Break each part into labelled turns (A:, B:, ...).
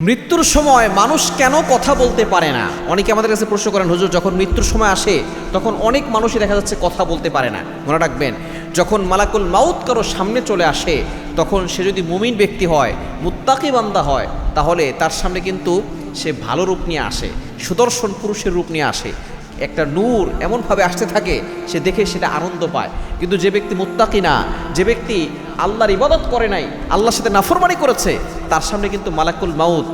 A: মৃত্যুর সময় মানুষ কেন কথা বলতে পারে না? অনেকে আমাদের কাছে প্রশ্ন করেন, হুজুর যখন মৃত্যুর সময় আসে তখন অনেক মানুষই দেখা যাচ্ছে কথা বলতে পারে না। মনে রাখবেন, যখন মালাকুল মাউত কারো সামনে চলে আসে তখন সে যদি মুমিন ব্যক্তি হয়, মুত্তাকি বান্দা হয়, তাহলে তার সামনে কিন্তু সে ভালো রূপ নিয়ে আসে, সুদর্শন পুরুষের রূপ নিয়ে আসে, একটা নূর এমনভাবে আসতে থাকে সে দেখে সেটা আনন্দ পায়। কিন্তু যে ব্যক্তি মুত্তাকি না, যে ব্যক্তি আল্লাহর ইবাদত করে নাই, আল্লাহর সাথে নাফরমানি করেছে, তার সামনে কিন্তু মালাকুল মাউত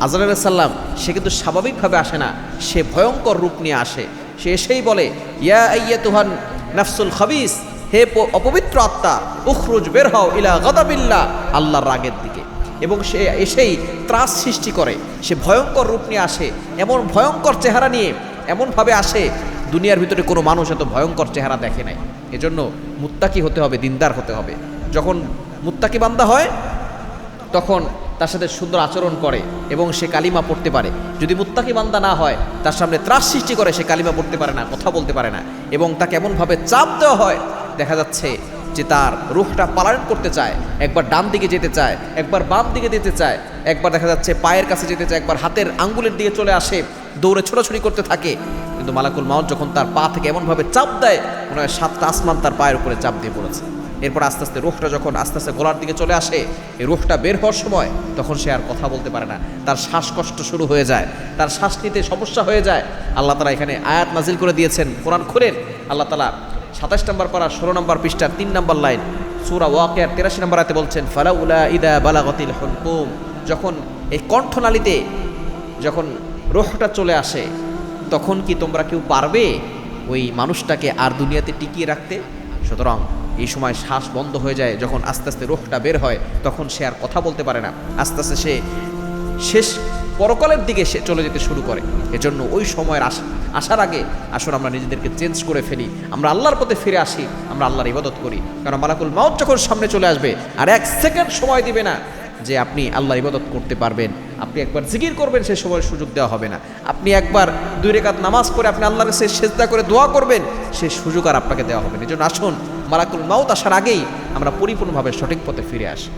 A: আজরাইল আলাইহিস সালাম সে কিন্তু স্বাভাবিকভাবে আসে না, সে ভয়ঙ্কর রূপ নিয়ে আসে। সে এসেই বলে, ইয়া আইয়াতুহান নাফসুল খাবিস, হে অপবিত্র আত্মা, উখরুজ, বের হও ইলা গাদাবিল্লাহ, আল্লাহর রাগের দিকে। এবং সে এসেই ত্রাস সৃষ্টি করে, সে ভয়ঙ্কর রূপ নিয়ে আসে, এমন ভয়ঙ্কর চেহারা নিয়ে এমনভাবে আসে, দুনিয়ার ভিতরে কোনো মানুষ এত ভয়ঙ্কর চেহারা দেখে নাই। এজন্য মুত্তাকি হতে হবে, দিনদার হতে হবে। যখন মুত্তাকি বান্দা হয় তখন তার সাথে সুন্দর আচরণ করে এবং সে কালিমা পড়তে পারে। যদি মুত্তাকি বান্দা না হয়, তার সামনে ত্রাস সৃষ্টি করে, সে কালিমা পড়তে পারে না, কথা বলতে পারে না, এবং তাকে এমনভাবে চাপ দেওয়া হয়, দেখা যাচ্ছে যে তার রূহটা পালায়ন করতে চায়, একবার ডান দিকে যেতে চায়, একবার বাম দিকে যেতে চায়, একবার দেখা যাচ্ছে পায়ের কাছে যেতে চায়, একবার হাতের আঙ্গুলের দিকে চলে আসে, দৌড়ে ছোটাছুটি করতে থাকে। কিন্তু মালাকুল মাউত যখন তার পা থেকে এমনভাবে চাপ দেয়, মনে হয় 7টা আসমান তার পায়ের উপরে চাপ দিয়ে পড়েছে। এরপর আস্তে আস্তে রুহটা যখন আস্তে আস্তে গলার দিকে চলে আসে, এই রুহটা বের হওয়ার সময় তখন সে আর কথা বলতে পারে না, তার শ্বাসকষ্ট শুরু হয়ে যায়, তার শ্বাস নিতে সমস্যা হয়ে যায়। আল্লাহ তাআলা এখানে আয়াত নাজিল করে দিয়েছেন, কোরআন খুলেন, আল্লাহ তাআলা 27 নম্বর পারা 16 নম্বর পৃষ্ঠার 3 নম্বর লাইন সূরা ওয়াকিয়ার 83 নম্বর আয়াতে বলছেন, ফালাউলা ইদা বালাগাতিল হুলকুম, যখন এই কণ্ঠনালীতে যখন রুহটা চলে আসে, তখন কি তোমরা কেউ পারবে ওই মানুষটাকে আর দুনিয়াতে টিকিয়ে রাখতে? সুতরাং এই সময় শ্বাস বন্ধ হয়ে যায়, যখন আস্তে আস্তে রুহটা বের হয় তখন সে আর কথা বলতে পারে না, আস্তে আস্তে সে শেষ পরকালের দিকে সে চলে যেতে শুরু করে। এজন্য ওই সময়ের আসার আগে আসুন আমরা নিজেদেরকে চেঞ্জ করে ফেলি, আমরা আল্লাহর পথে ফিরে আসি, আমরা আল্লাহর ইবাদত করি। কারণ মালাকুল মাউত যখন সামনে চলে আসবে আর 1 সেকেন্ড সময় দিবে না যে আপনি আল্লাহর ইবাদত করতে পারবেন। আপনি একবার জিকির করবেন, সে সময় সুযোগ দেওয়া হবে না। আপনি একবার 2 রাকাত নামাজ পড়ে আপনি আল্লাহর কাছে সিজদা করে দোয়া করবেন, সে সুযোগ আর আপনাকে দেওয়া হবে না। এজন্য আসুন মালাকুল মাউত আসার আগেই আমরা পরিপূর্ণভাবে সঠিক পথে ফিরে আসি।